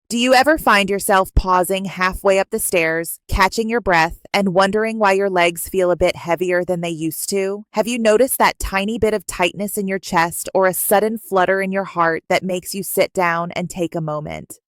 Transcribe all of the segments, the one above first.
Do you ever find yourself pausing halfway up the stairs, catching your breath, and wondering why your legs feel a bit heavier than they used to? Have you noticed that tiny bit of tightness in your chest or a sudden flutter in your heart that makes you sit down and take a moment?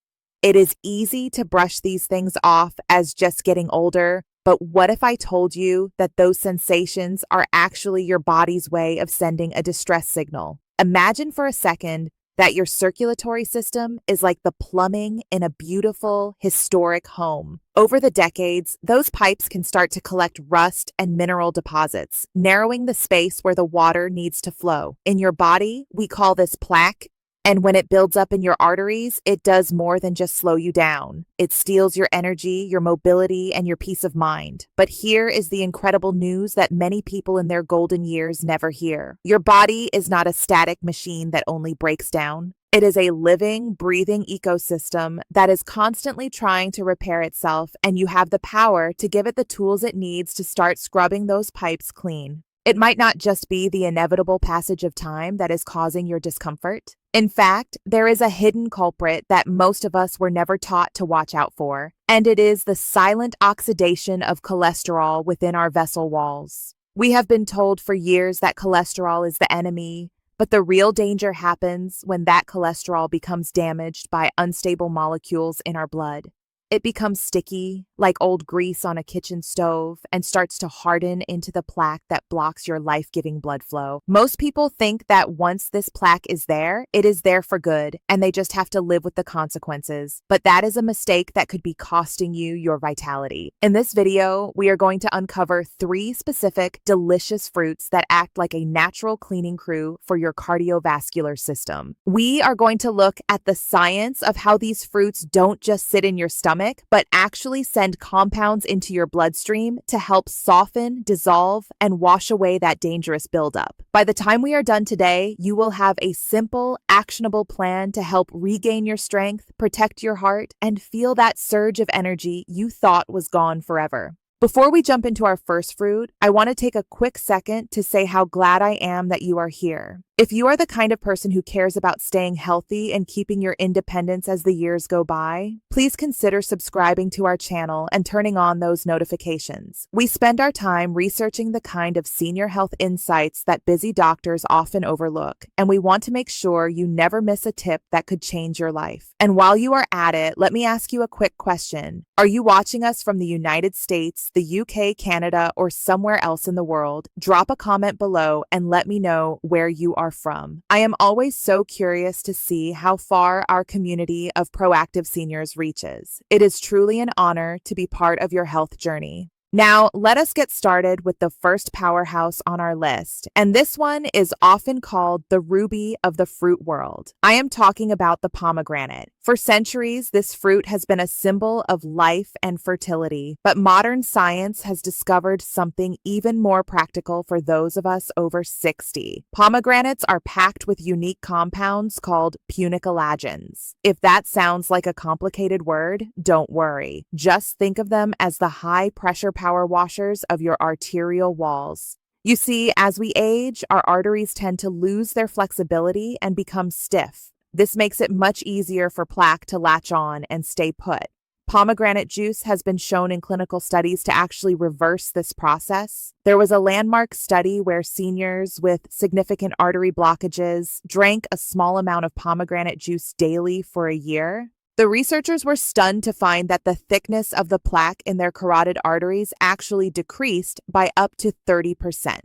It is easy to brush these things off as just getting older, but what if I told you that those sensations are actually your body's way of sending a distress signal? Imagine for a second that your circulatory system is like the plumbing in a beautiful, historic home. Over the decades, those pipes can start to collect rust and mineral deposits, narrowing the space where the water needs to flow. In your body, we call this plaque. And when it builds up in your arteries, it does more than just slow you down. It steals your energy, your mobility, and your peace of mind. But here is the incredible news that many people in their golden years never hear. Your body is not a static machine that only breaks down. It is a living, breathing ecosystem that is constantly trying to repair itself, and you have the power to give it the tools it needs to start scrubbing those pipes clean. It might not just be the inevitable passage of time that is causing your discomfort. In fact, there is a hidden culprit that most of us were never taught to watch out for, and it is the silent oxidation of cholesterol within our vessel walls. We have been told for years that cholesterol is the enemy, but the real danger happens when that cholesterol becomes damaged by unstable molecules in our blood. It becomes sticky, like old grease on a kitchen stove, and starts to harden into the plaque that blocks your life-giving blood flow. Most people think that once this plaque is there, it is there for good, and they just have to live with the consequences. But that is a mistake that could be costing you your vitality. In this video, we are going to uncover 3 specific, delicious fruits that act like a natural cleaning crew for your cardiovascular system. We are going to look at the science of how these fruits don't just sit in your stomach, but actually send compounds into your bloodstream to help soften, dissolve, and wash away that dangerous buildup. By the time we are done today, you will have a simple, actionable plan to help regain your strength, protect your heart, and feel that surge of energy you thought was gone forever. Before we jump into our first fruit, I want to take a quick second to say how glad I am that you are here. If you are the kind of person who cares about staying healthy and keeping your independence as the years go by, please consider subscribing to our channel and turning on those notifications. We spend our time researching the kind of senior health insights that busy doctors often overlook, and we want to make sure you never miss a tip that could change your life. And while you are at it, let me ask you a quick question. Are you watching us from the United States, the UK, Canada, or somewhere else in the world? Drop a comment below and let me know where you are from. I am always so curious to see how far our community of proactive seniors reaches. It is truly an honor to be part of your health journey. Now, let us get started with the first powerhouse on our list, and this one is often called the ruby of the fruit world. I am talking about the pomegranate. For centuries, this fruit has been a symbol of life and fertility, but modern science has discovered something even more practical for those of us over 60. Pomegranates are packed with unique compounds called punicalagins. If that sounds like a complicated word, don't worry. Just think of them as the high-pressure power washers of your arterial walls. You see, as we age, our arteries tend to lose their flexibility and become stiff. This makes it much easier for plaque to latch on and stay put. Pomegranate juice has been shown in clinical studies to actually reverse this process. There was a landmark study where seniors with significant artery blockages drank a small amount of pomegranate juice daily for a year. The researchers were stunned to find that the thickness of the plaque in their carotid arteries actually decreased by up to 30%.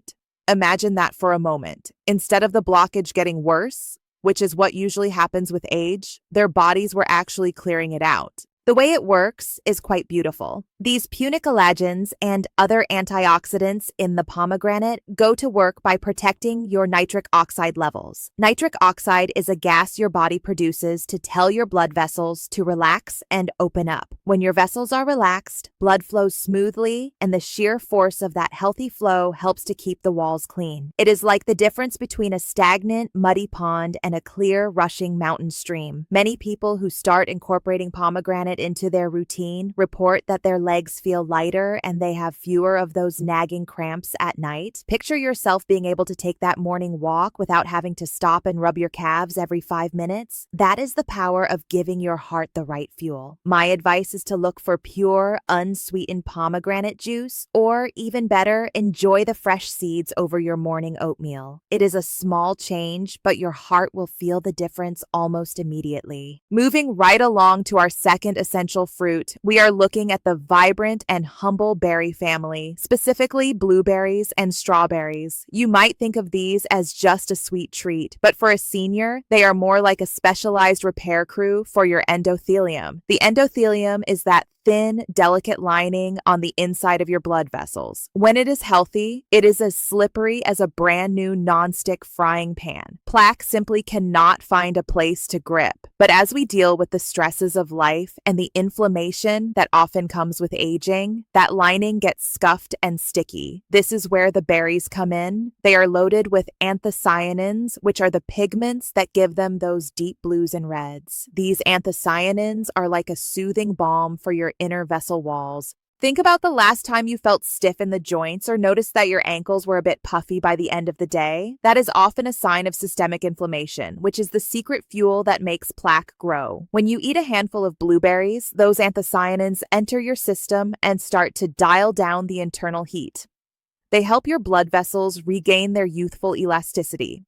Imagine that for a moment. Instead of the blockage getting worse, which is what usually happens with age, their bodies were actually clearing it out. The way it works is quite beautiful. These punicalagins and other antioxidants in the pomegranate go to work by protecting your nitric oxide levels. Nitric oxide is a gas your body produces to tell your blood vessels to relax and open up. When your vessels are relaxed, blood flows smoothly, and the sheer force of that healthy flow helps to keep the walls clean. It is like the difference between a stagnant, muddy pond and a clear, rushing mountain stream. Many people who start incorporating pomegranate into their routine report that their legs feel lighter and they have fewer of those nagging cramps at night. Picture yourself being able to take that morning walk without having to stop and rub your calves every 5 minutes. That is the power of giving your heart the right fuel. My advice is to look for pure, unsweetened pomegranate juice, or even better, enjoy the fresh seeds over your morning oatmeal. It is a small change, but your heart will feel the difference almost immediately. Moving right along to our second essential fruit, we are looking at the vibrant and humble berry family, specifically blueberries and strawberries. You might think of these as just a sweet treat, but for a senior, they are more like a specialized repair crew for your endothelium. The endothelium is that thin, delicate lining on the inside of your blood vessels. When it is healthy, it is as slippery as a brand new nonstick frying pan. Plaque simply cannot find a place to grip. But as we deal with the stresses of life and the inflammation that often comes with aging, that lining gets scuffed and sticky. This is where the berries come in. They are loaded with anthocyanins, which are the pigments that give them those deep blues and reds. These anthocyanins are like a soothing balm for your inner vessel walls. Think about the last time you felt stiff in the joints or noticed that your ankles were a bit puffy by the end of the day. That is often a sign of systemic inflammation, which is the secret fuel that makes plaque grow. When you eat a handful of blueberries, those anthocyanins enter your system and start to dial down the internal heat. They help your blood vessels regain their youthful elasticity.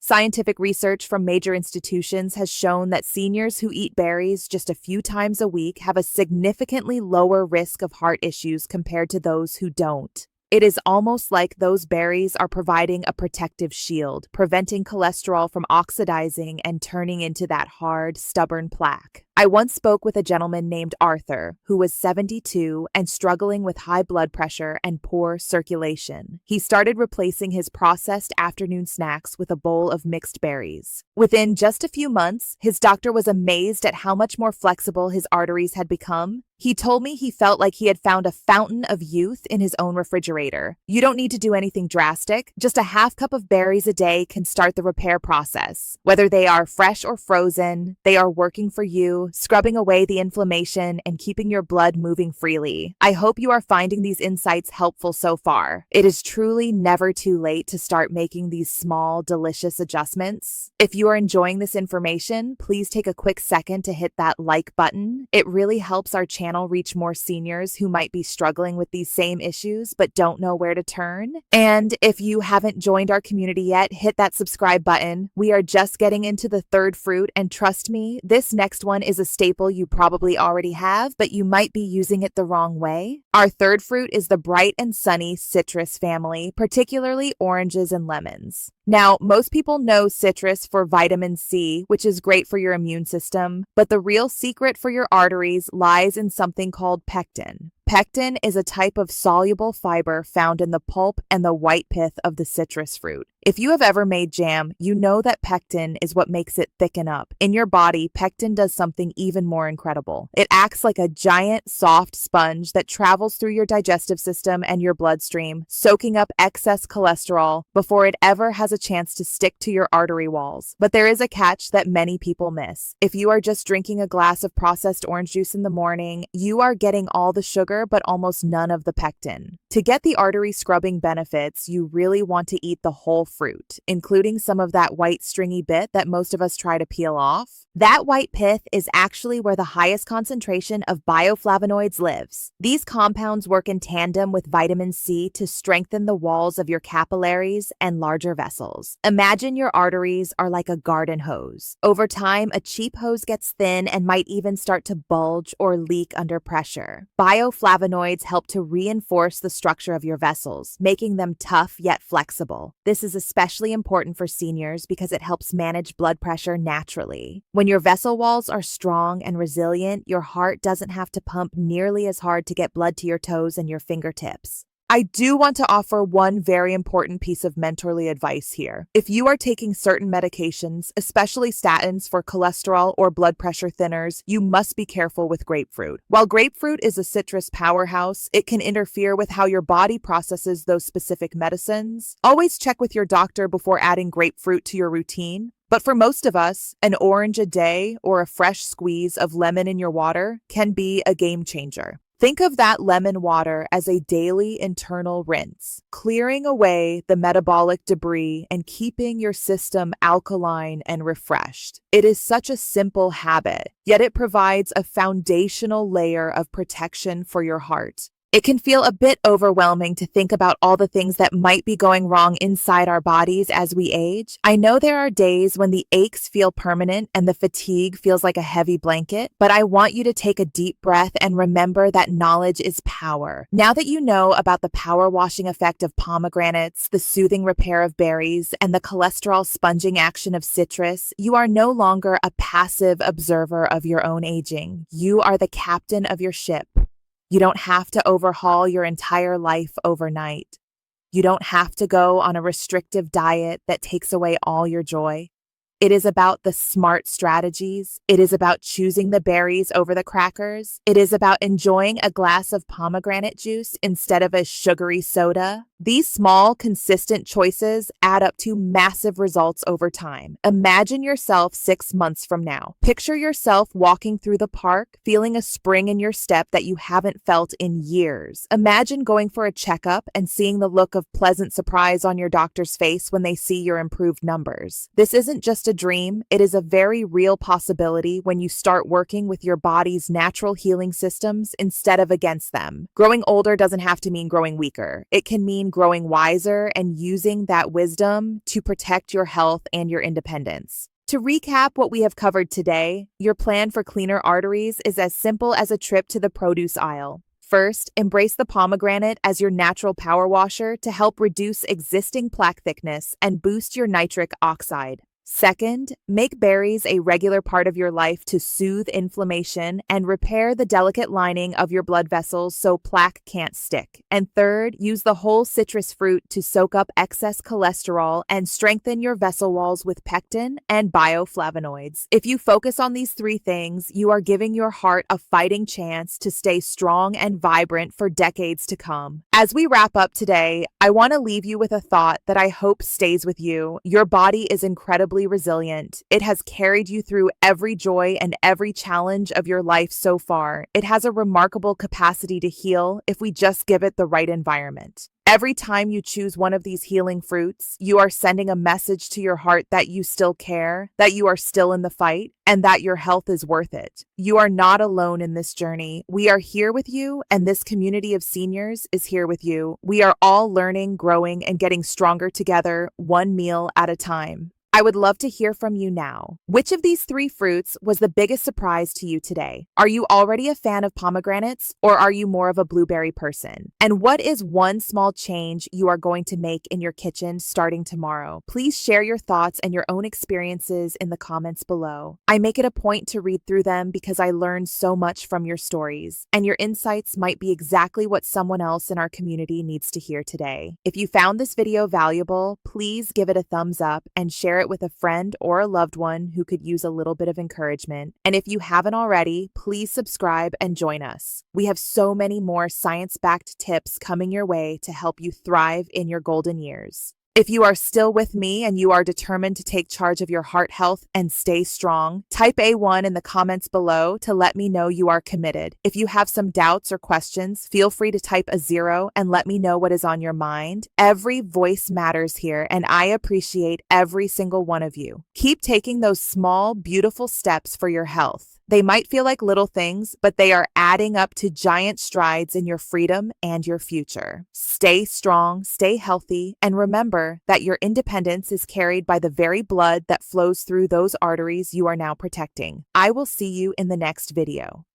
Scientific research from major institutions has shown that seniors who eat berries just a few times a week have a significantly lower risk of heart issues compared to those who don't. It is almost like those berries are providing a protective shield, preventing cholesterol from oxidizing and turning into that hard, stubborn plaque. I once spoke with a gentleman named Arthur, who was 72 and struggling with high blood pressure and poor circulation. He started replacing his processed afternoon snacks with a bowl of mixed berries. Within just a few months, his doctor was amazed at how much more flexible his arteries had become. He told me he felt like he had found a fountain of youth in his own refrigerator. You don't need to do anything drastic. Just a half cup of berries a day can start the repair process. Whether they are fresh or frozen, they are working for you, scrubbing away the inflammation and keeping your blood moving freely. I hope you are finding these insights helpful so far. It is truly never too late to start making these small, delicious adjustments. If you are enjoying this information, please take a quick second to hit that like button. It really helps our channel reach more seniors who might be struggling with these same issues but don't know where to turn. And if you haven't joined our community yet, hit that subscribe button. We are just getting into the third fruit, and trust me, this next one is a staple you probably already have, but you might be using it the wrong way. Our third fruit is the bright and sunny citrus family, particularly oranges and lemons. Now, most people know citrus for vitamin C, which is great for your immune system, but the real secret for your arteries lies in something called pectin. Pectin is a type of soluble fiber found in the pulp and the white pith of the citrus fruit. If you have ever made jam, you know that pectin is what makes it thicken up. In your body, pectin does something even more incredible. It acts like a giant, soft sponge that travels through your digestive system and your bloodstream, soaking up excess cholesterol before it ever has a chance to stick to your artery walls. But there is a catch that many people miss. If you are just drinking a glass of processed orange juice in the morning, you are getting all the sugar but almost none of the pectin. To get the artery scrubbing benefits, you really want to eat the whole fruit, including some of that white stringy bit that most of us try to peel off. That white pith is actually where the highest concentration of bioflavonoids lives. These compounds work in tandem with vitamin C to strengthen the walls of your capillaries and larger vessels. Imagine your arteries are like a garden hose. Over time, a cheap hose gets thin and might even start to bulge or leak under pressure. Bioflavonoids help to reinforce the structure of your vessels, making them tough yet flexible. This is especially important for seniors because it helps manage blood pressure naturally. When your vessel walls are strong and resilient, your heart doesn't have to pump nearly as hard to get blood to your toes and your fingertips. I do want to offer one very important piece of mentorly advice here. If you are taking certain medications, especially statins for cholesterol or blood pressure thinners, you must be careful with grapefruit. While grapefruit is a citrus powerhouse, it can interfere with how your body processes those specific medicines. Always check with your doctor before adding grapefruit to your routine. But for most of us, an orange a day or a fresh squeeze of lemon in your water can be a game changer. Think of that lemon water as a daily internal rinse, clearing away the metabolic debris and keeping your system alkaline and refreshed. It is such a simple habit, yet it provides a foundational layer of protection for your heart. It can feel a bit overwhelming to think about all the things that might be going wrong inside our bodies as we age. I know there are days when the aches feel permanent and the fatigue feels like a heavy blanket, but I want you to take a deep breath and remember that knowledge is power. Now that you know about the power washing effect of pomegranates, the soothing repair of berries, and the cholesterol sponging action of citrus, you are no longer a passive observer of your own aging. You are the captain of your ship. You don't have to overhaul your entire life overnight. You don't have to go on a restrictive diet that takes away all your joy. It is about the smart strategies. It is about choosing the berries over the crackers. It is about enjoying a glass of pomegranate juice instead of a sugary soda. These small, consistent choices add up to massive results over time. Imagine yourself 6 months from now. Picture yourself walking through the park, feeling a spring in your step that you haven't felt in years. Imagine going for a checkup and seeing the look of pleasant surprise on your doctor's face when they see your improved numbers. This isn't just a dream, it is a very real possibility when you start working with your body's natural healing systems instead of against them. Growing older doesn't have to mean growing weaker. It can mean growing wiser and using that wisdom to protect your health and your independence. To recap what we have covered today, your plan for cleaner arteries is as simple as a trip to the produce aisle. First, embrace the pomegranate as your natural power washer to help reduce existing plaque thickness and boost your nitric oxide. Second, make berries a regular part of your life to soothe inflammation and repair the delicate lining of your blood vessels so plaque can't stick. And third, use the whole citrus fruit to soak up excess cholesterol and strengthen your vessel walls with pectin and bioflavonoids. If you focus on these 3 things, you are giving your heart a fighting chance to stay strong and vibrant for decades to come. As we wrap up today, I want to leave you with a thought that I hope stays with you. Your body is incredibly resilient. It has carried you through every joy and every challenge of your life so far. It has a remarkable capacity to heal if we just give it the right environment. Every time you choose one of these healing fruits, you are sending a message to your heart that you still care, that you are still in the fight, and that your health is worth it. You are not alone in this journey. We are here with you, and this community of seniors is here with you. We are all learning, growing, and getting stronger together, one meal at a time. I would love to hear from you now. Which of these 3 fruits was the biggest surprise to you today? Are you already a fan of pomegranates, or are you more of a blueberry person? And what is one small change you are going to make in your kitchen starting tomorrow? Please share your thoughts and your own experiences in the comments below. I make it a point to read through them because I learn so much from your stories, and your insights might be exactly what someone else in our community needs to hear today. If you found this video valuable, please give it a thumbs up and share it with a friend or a loved one who could use a little bit of encouragement. And if you haven't already, please subscribe and join us. We have so many more science-backed tips coming your way to help you thrive in your golden years. If you are still with me and you are determined to take charge of your heart health and stay strong, type A1 in the comments below to let me know you are committed. If you have some doubts or questions, feel free to type a 0 and let me know what is on your mind. Every voice matters here, and I appreciate every single one of you. Keep taking those small, beautiful steps for your health. They might feel like little things, but they are adding up to giant strides in your freedom and your future. Stay strong, stay healthy, and remember that your independence is carried by the very blood that flows through those arteries you are now protecting. I will see you in the next video.